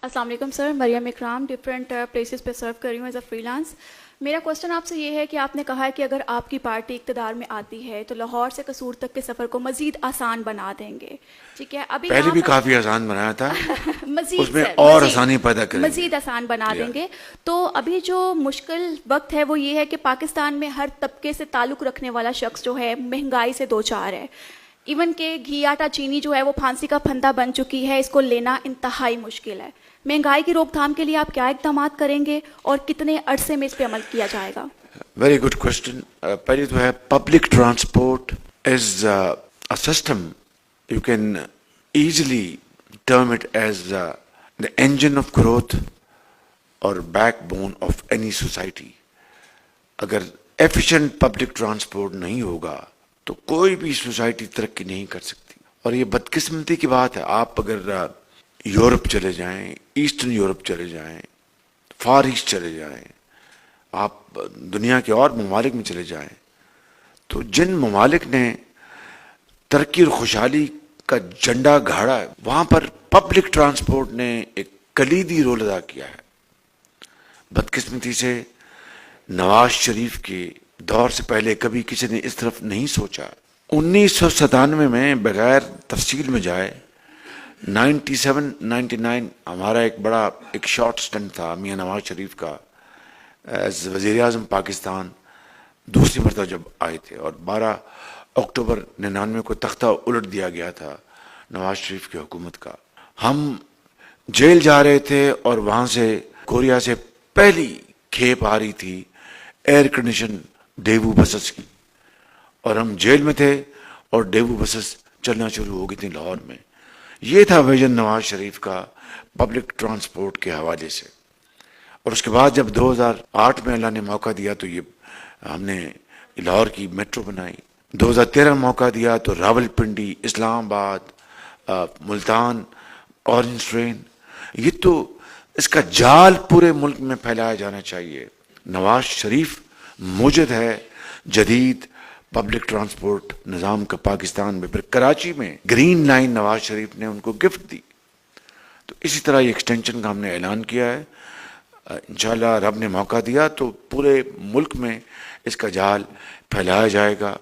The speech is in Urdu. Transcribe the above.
السلام علیکم سر، مریم اکرام ڈفرینٹ پلیسز پہ سرو کر رہی ہوں ایز اے فری لانس. میرا کوشچن آپ سے یہ ہے کہ آپ نے کہا ہے کہ اگر آپ کی پارٹی اقتدار میں آتی ہے تو لاہور سے قصور تک کے سفر کو مزید آسان بنا دیں گے. ٹھیک ہے، ابھی پہلے یہاں بھی پر کافی آسان بنایا تھا، مزید اس میں سر اور آسانی پیدا کریں گے، مزید آسان بنا دیں گے. تو ابھی جو مشکل وقت ہے وہ یہ ہے کہ پاکستان میں ہر طبقے سے تعلق رکھنے والا شخص جو ہے مہنگائی سے دو چار ہے. ایون کہ گھی آٹا چینی جو ہے وہ پھانسی کا پھندا بن چکی ہے، اس کو لینا انتہائی مشکل ہے. مہنگائی کی روک تھام کے لیے آپ کیا اقدامات کریں گے اور کتنے عرصے میں اس پہ عمل کیا جائے گا؟ Very good question. پہلے تو ہے public transport is a system you can easily term it as the engine of growth اور backbone of any society. اگر ایفیشینٹ پبلک ٹرانسپورٹ نہیں ہوگا تو کوئی بھی سوسائٹی ترقی نہیں کر سکتی. اور یہ بدقسمتی کی بات ہے، آپ اگر یورپ چلے جائیں، ایسٹرن یورپ چلے جائیں، فار ایسٹ چلے جائیں، آپ دنیا کے اور ممالک میں چلے جائیں، تو جن ممالک نے ترقی اور خوشحالی کا جھنڈا گاڑا ہے وہاں پر پبلک ٹرانسپورٹ نے ایک کلیدی رول ادا کیا ہے. بدقسمتی سے نواز شریف کے دور سے پہلے کبھی کسی نے اس طرف نہیں سوچا. 1997 میں بغیر تفصیل میں جائے 97-99 ہمارا ایک بڑا ایک شارٹ سٹنٹ تھا میاں نواز شریف کا ایز وزیر اعظم پاکستان دوسری مرتبہ جب آئے تھے، اور 12 اکتوبر 99 کو تختہ الٹ دیا گیا تھا نواز شریف کی حکومت کا. ہم جیل جا رہے تھے اور وہاں سے کوریا سے پہلی کھیپ آ رہی تھی ایئر کنڈیشن ڈیوو بسز کی، اور ہم جیل میں تھے اور ڈیوو بسز چلنا شروع ہو گئی تھیں لاہور میں. یہ تھا ویژن نواز شریف کا پبلک ٹرانسپورٹ کے حوالے سے. اور اس کے بعد جب 2008 میں اللہ نے موقع دیا تو یہ ہم نے لاہور کی میٹرو بنائی. 2013 موقع دیا تو راول پنڈی، اسلام آباد، ملتان، اورنج ٹرین. یہ تو اس کا جال پورے ملک میں پھیلایا جانا چاہیے. نواز شریف موجد ہے جدید پبلک ٹرانسپورٹ نظام کا پاکستان میں. پھر کراچی میں گرین لائن نواز شریف نے ان کو گفٹ دی. تو اسی طرح یہ ایکسٹینشن کا ہم نے اعلان کیا ہے. انشاءاللہ رب نے موقع دیا تو پورے ملک میں اس کا جال پھیلایا جائے گا.